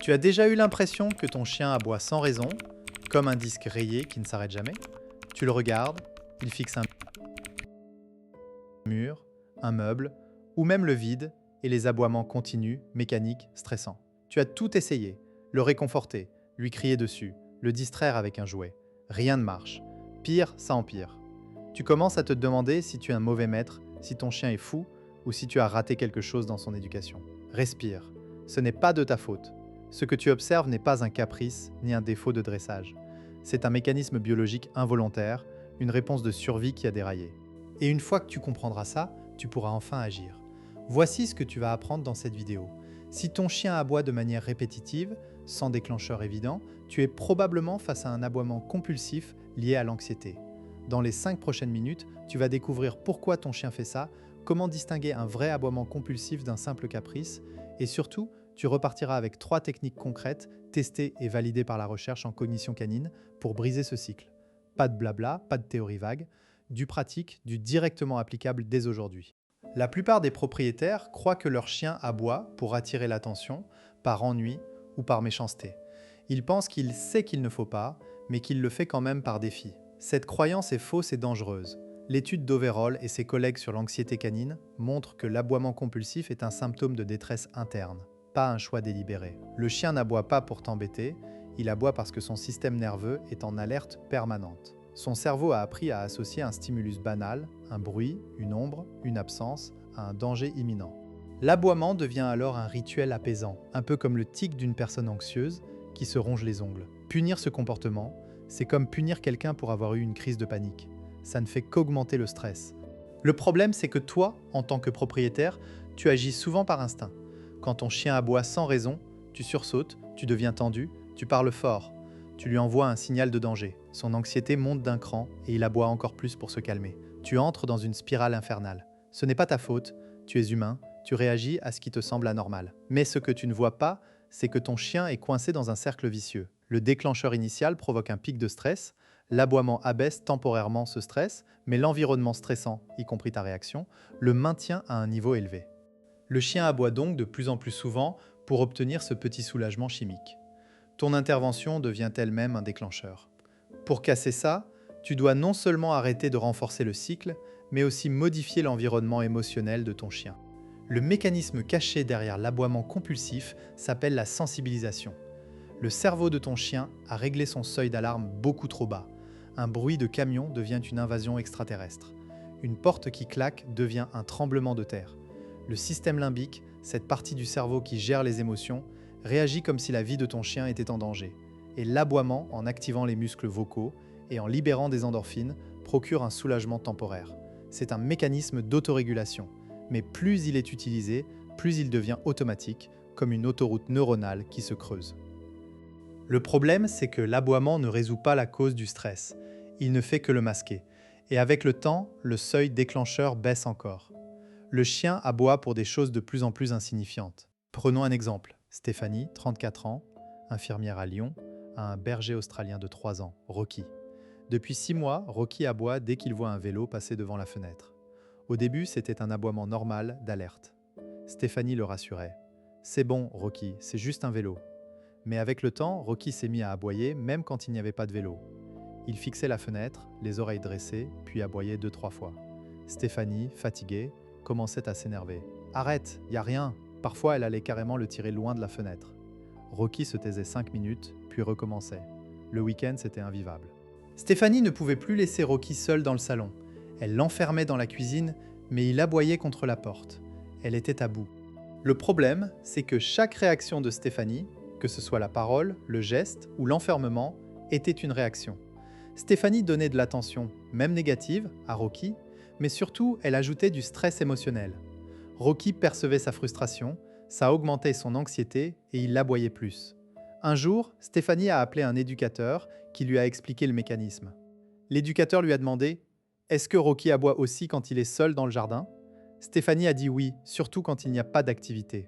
Tu as déjà eu l'impression que ton chien aboie sans raison, comme un disque rayé qui ne s'arrête jamais? Tu le regardes, il fixe un mur, un meuble, ou même le vide, et les aboiements continus, mécaniques, stressants. Tu as tout essayé, le réconforter, lui crier dessus, le distraire avec un jouet. Rien ne marche. Pire, ça empire. Tu commences à te demander si tu es un mauvais maître, si ton chien est fou, ou si tu as raté quelque chose dans son éducation. Respire. Ce n'est pas de ta faute. Ce que tu observes n'est pas un caprice ni un défaut de dressage. C'est un mécanisme biologique involontaire, une réponse de survie qui a déraillé. Et une fois que tu comprendras ça, tu pourras enfin agir. Voici ce que tu vas apprendre dans cette vidéo. Si ton chien aboie de manière répétitive, sans déclencheur évident, tu es probablement face à un aboiement compulsif lié à l'anxiété. Dans les 5 prochaines minutes, tu vas découvrir pourquoi ton chien fait ça, comment distinguer un vrai aboiement compulsif d'un simple caprice, et surtout, tu repartiras avec 3 techniques concrètes, testées et validées par la recherche en cognition canine, pour briser ce cycle. Pas de blabla, pas de théorie vague, du pratique, du directement applicable dès aujourd'hui. La plupart des propriétaires croient que leur chien aboie pour attirer l'attention, par ennui ou par méchanceté. Ils pensent qu'il sait qu'il ne faut pas, mais qu'il le fait quand même par défi. Cette croyance est fausse et dangereuse. L'étude d'Overall et ses collègues sur l'anxiété canine montrent que l'aboiement compulsif est un symptôme de détresse interne, pas un choix délibéré. Le chien n'aboie pas pour t'embêter, il aboie parce que son système nerveux est en alerte permanente. Son cerveau a appris à associer un stimulus banal, un bruit, une ombre, une absence, à un danger imminent. L'aboiement devient alors un rituel apaisant, un peu comme le tic d'une personne anxieuse qui se ronge les ongles. Punir ce comportement, c'est comme punir quelqu'un pour avoir eu une crise de panique. Ça ne fait qu'augmenter le stress. Le problème, c'est que toi, en tant que propriétaire, tu agis souvent par instinct. Quand ton chien aboie sans raison, tu sursautes, tu deviens tendu, tu parles fort. Tu lui envoies un signal de danger. Son anxiété monte d'un cran et il aboie encore plus pour se calmer. Tu entres dans une spirale infernale. Ce n'est pas ta faute, tu es humain, tu réagis à ce qui te semble anormal. Mais ce que tu ne vois pas, c'est que ton chien est coincé dans un cercle vicieux. Le déclencheur initial provoque un pic de stress, l'aboiement abaisse temporairement ce stress, mais l'environnement stressant, y compris ta réaction, le maintient à un niveau élevé. Le chien aboie donc de plus en plus souvent pour obtenir ce petit soulagement chimique. Ton intervention devient elle-même un déclencheur. Pour casser ça, tu dois non seulement arrêter de renforcer le cycle, mais aussi modifier l'environnement émotionnel de ton chien. Le mécanisme caché derrière l'aboiement compulsif s'appelle la sensibilisation. Le cerveau de ton chien a réglé son seuil d'alarme beaucoup trop bas. Un bruit de camion devient une invasion extraterrestre. Une porte qui claque devient un tremblement de terre. Le système limbique, cette partie du cerveau qui gère les émotions, réagit comme si la vie de ton chien était en danger. Et l'aboiement, en activant les muscles vocaux et en libérant des endorphines, procure un soulagement temporaire. C'est un mécanisme d'autorégulation. Mais plus il est utilisé, plus il devient automatique, comme une autoroute neuronale qui se creuse. Le problème, c'est que l'aboiement ne résout pas la cause du stress. Il ne fait que le masquer. Et avec le temps, le seuil déclencheur baisse encore. Le chien aboie pour des choses de plus en plus insignifiantes. Prenons un exemple. Stéphanie, 34 ans, infirmière à Lyon, a un berger australien de 3 ans, Rocky. Depuis 6 mois, Rocky aboie dès qu'il voit un vélo passer devant la fenêtre. Au début, c'était un aboiement normal d'alerte. Stéphanie le rassurait. « C'est bon, Rocky, c'est juste un vélo. » Mais avec le temps, Rocky s'est mis à aboyer même quand il n'y avait pas de vélo. Il fixait la fenêtre, les oreilles dressées, puis aboyait 2-3 fois. Stéphanie, fatiguée, commençait à s'énerver. « Arrête, y a rien !» Parfois, elle allait carrément le tirer loin de la fenêtre. Rocky se taisait 5 minutes, puis recommençait. Le week-end, c'était invivable. Stéphanie ne pouvait plus laisser Rocky seul dans le salon. Elle l'enfermait dans la cuisine, mais il aboyait contre la porte. Elle était à bout. Le problème, c'est que chaque réaction de Stéphanie, que ce soit la parole, le geste ou l'enfermement, était une réaction. Stéphanie donnait de l'attention, même négative, à Rocky, mais surtout, elle ajoutait du stress émotionnel. Rocky percevait sa frustration, ça augmentait son anxiété et il l'aboyait plus. Un jour, Stéphanie a appelé un éducateur qui lui a expliqué le mécanisme. L'éducateur lui a demandé « Est-ce que Rocky aboie aussi quand il est seul dans le jardin ?» Stéphanie a dit oui, surtout quand il n'y a pas d'activité.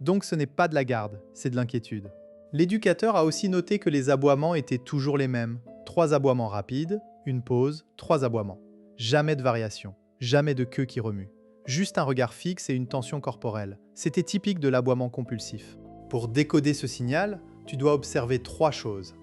Donc ce n'est pas de la garde, c'est de l'inquiétude. L'éducateur a aussi noté que les aboiements étaient toujours les mêmes. 3 aboiements rapides, une pause, 3 aboiements. Jamais de variation, jamais de queue qui remue. Juste un regard fixe et une tension corporelle. C'était typique de l'aboiement compulsif. Pour décoder ce signal, tu dois observer 3 choses: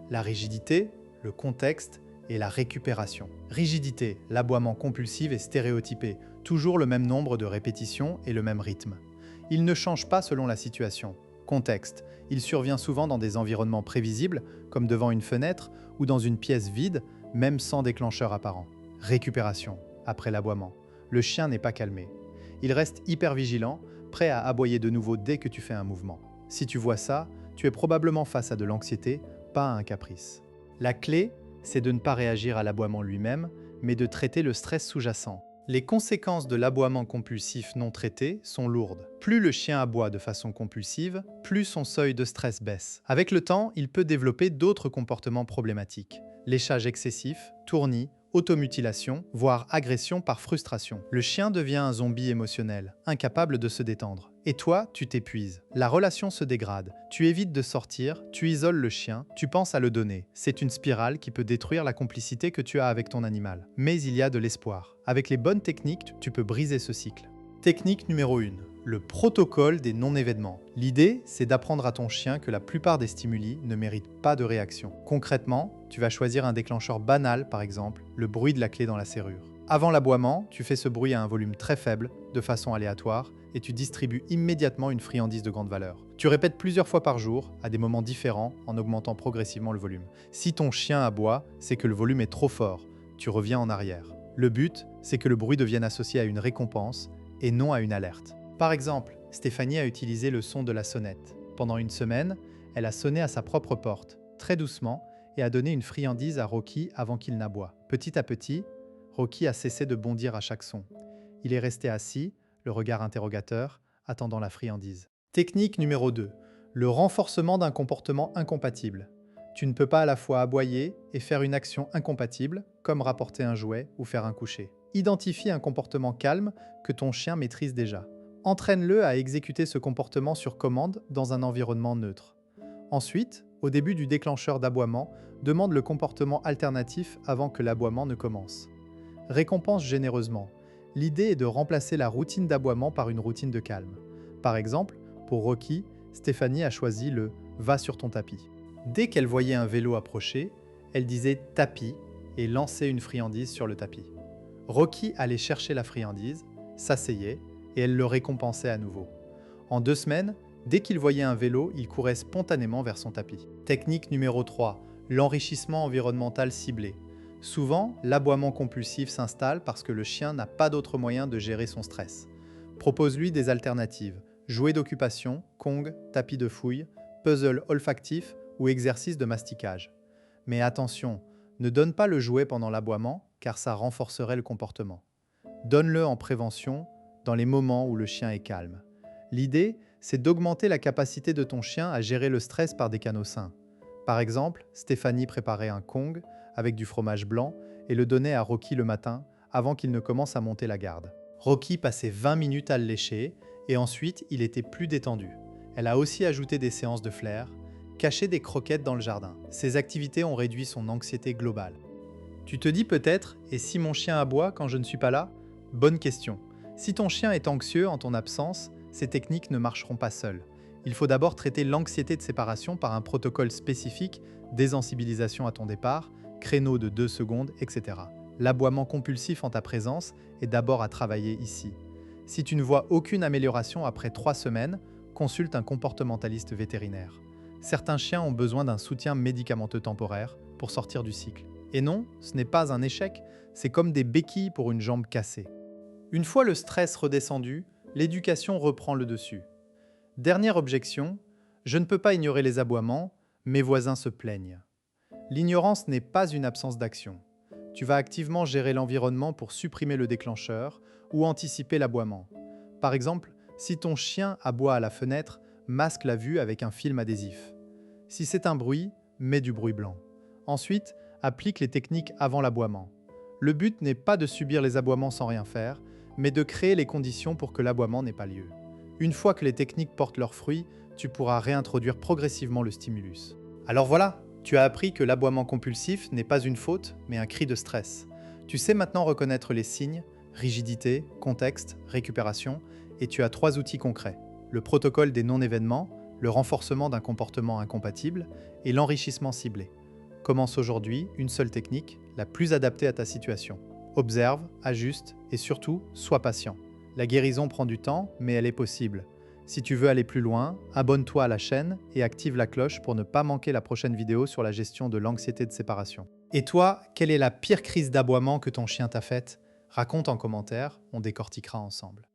la rigidité, le contexte et la récupération. Rigidité, l'aboiement compulsif est stéréotypé, toujours le même nombre de répétitions et le même rythme. Il ne change pas selon la situation. Contexte, il survient souvent dans des environnements prévisibles, comme devant une fenêtre ou dans une pièce vide, même sans déclencheur apparent. Récupération, après l'aboiement. Le chien n'est pas calmé. Il reste hyper vigilant, prêt à aboyer de nouveau dès que tu fais un mouvement. Si tu vois ça, tu es probablement face à de l'anxiété, pas à un caprice. La clé, c'est de ne pas réagir à l'aboiement lui-même, mais de traiter le stress sous-jacent. Les conséquences de l'aboiement compulsif non traité sont lourdes. Plus le chien aboie de façon compulsive, plus son seuil de stress baisse. Avec le temps, il peut développer d'autres comportements problématiques. Léchage excessif, tournis, automutilation, voire agression par frustration. Le chien devient un zombie émotionnel, incapable de se détendre. Et toi, tu t'épuises. La relation se dégrade. Tu évites de sortir, tu isoles le chien, tu penses à le donner. C'est une spirale qui peut détruire la complicité que tu as avec ton animal. Mais il y a de l'espoir. Avec les bonnes techniques, tu peux briser ce cycle. Technique numéro 1. Le protocole des non-événements. L'idée, c'est d'apprendre à ton chien que la plupart des stimuli ne méritent pas de réaction. Concrètement, tu vas choisir un déclencheur banal, par exemple, le bruit de la clé dans la serrure. Avant l'aboiement, tu fais ce bruit à un volume très faible, de façon aléatoire, et tu distribues immédiatement une friandise de grande valeur. Tu répètes plusieurs fois par jour, à des moments différents, en augmentant progressivement le volume. Si ton chien aboie, c'est que le volume est trop fort. Tu reviens en arrière. Le but, c'est que le bruit devienne associé à une récompense et non à une alerte. Par exemple, Stéphanie a utilisé le son de la sonnette. Pendant une semaine, elle a sonné à sa propre porte, très doucement, et a donné une friandise à Rocky avant qu'il n'aboie. Petit à petit, Rocky a cessé de bondir à chaque son. Il est resté assis, le regard interrogateur, attendant la friandise. Technique numéro 2. Le renforcement d'un comportement incompatible. Tu ne peux pas à la fois aboyer et faire une action incompatible, comme rapporter un jouet ou faire un coucher. Identifie un comportement calme que ton chien maîtrise déjà. Entraîne-le à exécuter ce comportement sur commande dans un environnement neutre. Ensuite, au début du déclencheur d'aboiement, demande le comportement alternatif avant que l'aboiement ne commence. Récompense généreusement. L'idée est de remplacer la routine d'aboiement par une routine de calme. Par exemple, pour Rocky, Stéphanie a choisi le « va sur ton tapis ». Dès qu'elle voyait un vélo approcher, elle disait « tapis » et lançait une friandise sur le tapis. Rocky allait chercher la friandise, s'asseyait, et elle le récompensait à nouveau. En 2 semaines, dès qu'il voyait un vélo, il courait spontanément vers son tapis. Technique numéro 3, l'enrichissement environnemental ciblé. Souvent, l'aboiement compulsif s'installe parce que le chien n'a pas d'autre moyen de gérer son stress. Propose-lui des alternatives, jouets d'occupation, Kong, tapis de fouille, puzzle olfactif ou exercice de masticage. Mais attention, ne donne pas le jouet pendant l'aboiement car ça renforcerait le comportement. Donne-le en prévention, dans les moments où le chien est calme. L'idée, c'est d'augmenter la capacité de ton chien à gérer le stress par des canaux sains. Par exemple, Stéphanie préparait un Kong avec du fromage blanc et le donnait à Rocky le matin avant qu'il ne commence à monter la garde. Rocky passait 20 minutes à le lécher et ensuite il était plus détendu. Elle a aussi ajouté des séances de flair, caché des croquettes dans le jardin. Ces activités ont réduit son anxiété globale. Tu te dis peut-être, et si mon chien aboie quand je ne suis pas là? Bonne question. Si ton chien est anxieux en ton absence, ces techniques ne marcheront pas seules. Il faut d'abord traiter l'anxiété de séparation par un protocole spécifique, désensibilisation à ton départ, créneau de 2 secondes, etc. L'aboiement compulsif en ta présence est d'abord à travailler ici. Si tu ne vois aucune amélioration après 3 semaines, consulte un comportementaliste vétérinaire. Certains chiens ont besoin d'un soutien médicamenteux temporaire pour sortir du cycle. Et non, ce n'est pas un échec, c'est comme des béquilles pour une jambe cassée. Une fois le stress redescendu, l'éducation reprend le dessus. Dernière objection, je ne peux pas ignorer les aboiements, mes voisins se plaignent. L'ignorance n'est pas une absence d'action. Tu vas activement gérer l'environnement pour supprimer le déclencheur ou anticiper l'aboiement. Par exemple, si ton chien aboie à la fenêtre, masque la vue avec un film adhésif. Si c'est un bruit, mets du bruit blanc. Ensuite, applique les techniques avant l'aboiement. Le but n'est pas de subir les aboiements sans rien faire, mais de créer les conditions pour que l'aboiement n'ait pas lieu. Une fois que les techniques portent leurs fruits, tu pourras réintroduire progressivement le stimulus. Alors voilà, tu as appris que l'aboiement compulsif n'est pas une faute, mais un cri de stress. Tu sais maintenant reconnaître les signes, rigidité, contexte, récupération, et tu as 3 outils concrets. Le protocole des non-événements, le renforcement d'un comportement incompatible et l'enrichissement ciblé. Commence aujourd'hui une seule technique, la plus adaptée à ta situation. Observe, ajuste et surtout, sois patient. La guérison prend du temps, mais elle est possible. Si tu veux aller plus loin, abonne-toi à la chaîne et active la cloche pour ne pas manquer la prochaine vidéo sur la gestion de l'anxiété de séparation. Et toi, quelle est la pire crise d'aboiement que ton chien t'a faite? Raconte en commentaire, on décortiquera ensemble.